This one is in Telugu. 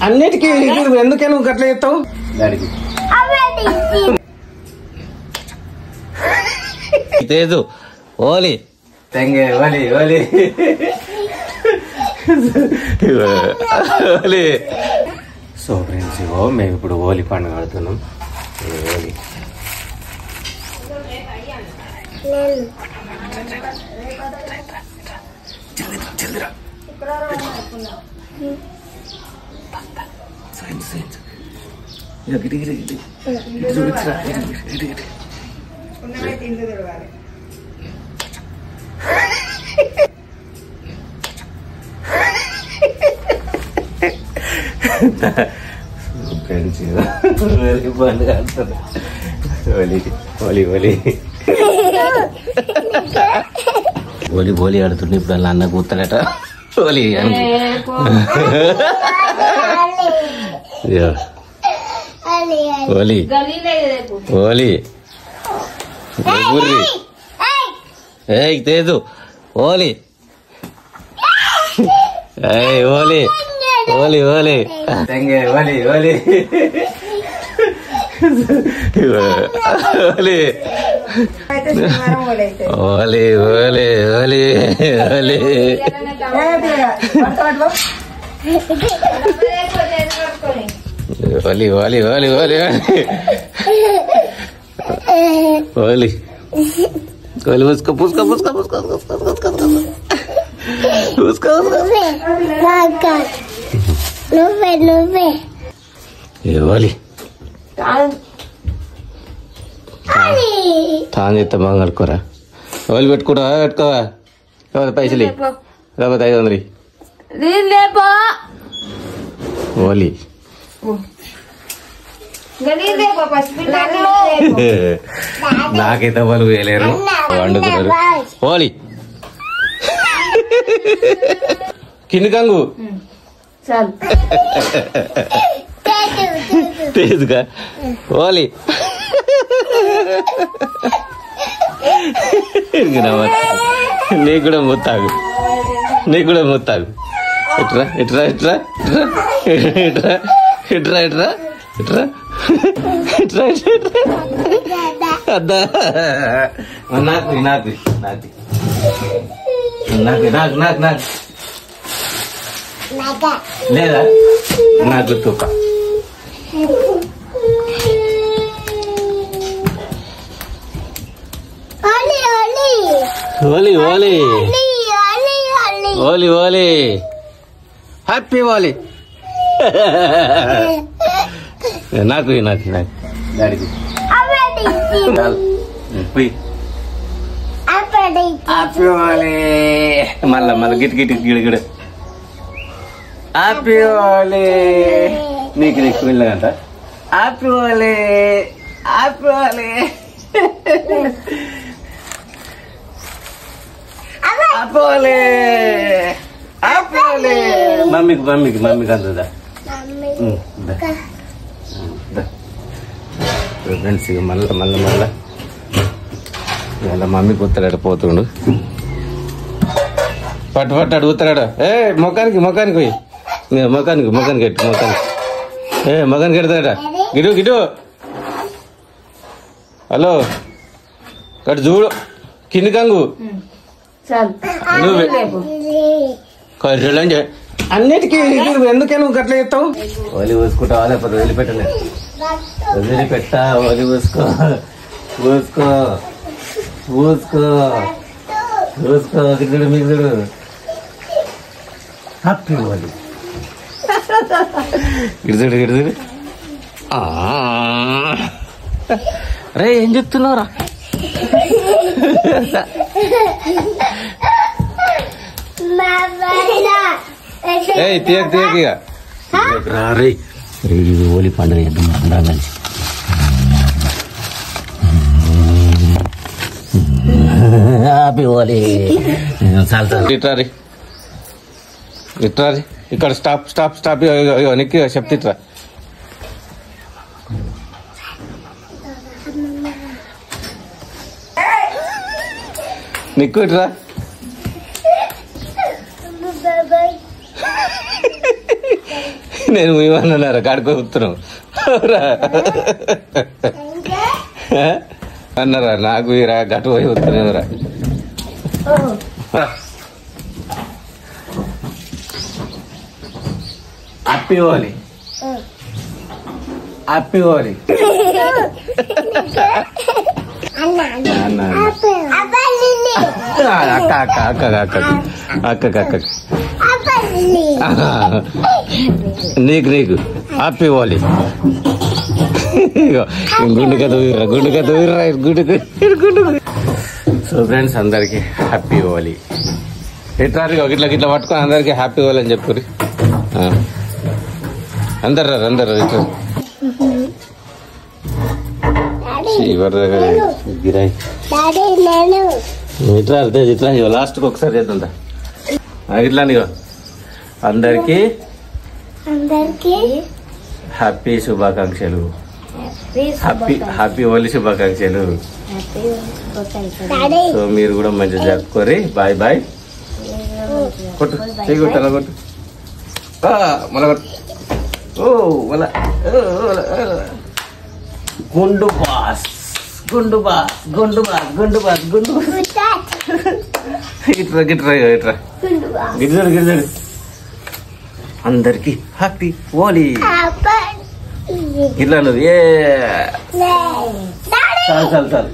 అన్నిటికీ ఎందుకే నువ్వు గట్ల చేస్తావు? తేజు ఓలి తెంగే ఓలి ఓలి ఓలి. సో ఫ్రెండ్స్, ఇగో మేము ఇప్పుడు హోలీ పండుగ ఆడుతున్నాం. హోలీ ఫ్రెండ్స్ పండుగ ఆడుతుంది. హోలీ హోలీ హోలీ హోలీ హోలీ ఆడుతుండే. ఇప్పుడు అలా అన్న కూతాడట హోలీ హోలీ హోలీ గుర్రి. ఏ తేజు హోలీ హోలీ హోలీ హోలీ తెంగే హోలీ హోలీ హోలీ హోలీ హోలీ హోలీ హోలీ హోలీ హోలీ హోలీ హోలీ హోలీ హోలీ పుస్కో పుస్కో పుస్కో పుస్కో పుస్కో పుస్కో పుస్కో హోలీ తాను చేస్తా బాగా కడుకోరా. హోలీ పెట్టుకుంటావా? పెట్టుకోవా? లేకపోతే పైసలు లేకపోతే 500 హోలీ. నాకైతే వాళ్ళు వేయలేరు, వండుకున్నారు. హోలీ కింది కంగు తేజుగా హోలీ నీకు కూడా ముత్తాగు, నీకు కూడా ముత్తాగు. ఇట్రా ఇట్రా ఇట్రా ఇట్రా ఇట్రా ఇట్రా ఇట్రా ఇట్రా ఇట్రా అద్దా. నాకు నాకు నాకు నాకు నాకు నాకు నాకు లేదా నాకు తుప్ప. హోలీ హోలీ హోలీ హోలీ హ్యాపీ హోలీ. నాకు నాకు నాకు డాడీకి హ్యాపీ హోలీ. మళ్ళా మళ్ళీ గిట్ గిట్ గిడ హ్యాపీ హోలీ. నీకు నీకు వెళ్ళగంట హ్యాపీ హోలీ హ్యాపీ హోలీ అపోలే అపోలే. మమ్మీకి మమ్మీకి మమ్మీకి అందుదా ఫ్రెండ్స్. ఇక మళ్ళా మళ్ళా మళ్ళా మళ్ళా మమ్మీకి ఉత్తరాడు పోతుండు. పట్టు పట్టు అడుగుతాడు. మొఖానికి మొఖానికి పోయి మొఖానికి మొఖానికి ఎట్టు మొఖానికి మొఖానికి ఎడతాడ. గిడు గిడు హలో కట్టు చూడు కింది కంగు అన్నిటికీ ఎందుకే నువ్వు గట్ల చేస్తావు? హోలీ పూసుకుంటావా లేకపోతే వదిలిపెట్టలేదు? వదిలిపెట్టా. హోలీ పూసుకో పూసుకో పూసుకో పూసుకో. గిడుడు మిగుడు హ్యాపీ హోలీ. గిడుదుడు గిడుదుడు. రే ఏం చెప్తున్నావురా? తీయక తీయక ఇక రే హోలీ పండుగ చేద్దాం అందరం కలిసి. హ్యాపీ హోలీ. ఇట్రారి ఇట్రారి ఇక్కడ స్టాప్ స్టాప్ స్టాప్. నీకు చెప్తే ఇట్రా. నీకు ఇట్రా నేను ఏమన్నారా కాడుకొస్తున్నావు అన్నారా నాకు రా గట్టు పోయి వస్తున్నావురా హ్యాపీ హోలీ హ్యాపీ హోలీ అక్క అక్క అక్క అక్క అక్క అక్క నీకు నీకు హ్యాపీ హోలీ గుండుగా తూయిర్రా గుండుగా తూయిర్రా గుండు. సో ఫ్రెండ్స్ అందరికి హ్యాపీ హోలీ. ఎట్లా గిట్లా గిట్లా పట్టుకొని అందరికి హ్యాపీ హోలీ అని చెప్పుర్రి. అందరు రా అందరు ఇట్లా గిరాయి ఇట్లా అర్థం ఇట్లా లాస్ట్కి ఒకసారి చేద్దా ఇట్లా అందరికి హ్యాపీ శుభాకాంక్షలు. హ్యాపీ హోలీ శుభాకాంక్షలు. సో మీరు కూడా మంచిగా జరుపుకోరి. Bye bye. కొట్టు కొట్టు అలా కొట్టు మళ్ళా కొట్టు. ఓ మళ్ళా గుండు బాస్ గుండు బాస్ గుండు బాస్ గుండు బాస్ గుండు ఇట్రా గిట్రా ఇట్రా గిరిజడు గిరిజడు. అందరికి హ్యాపీ హోలీ. ఇట్లా నువ్వు ఏ చాలు చాలు చాలు.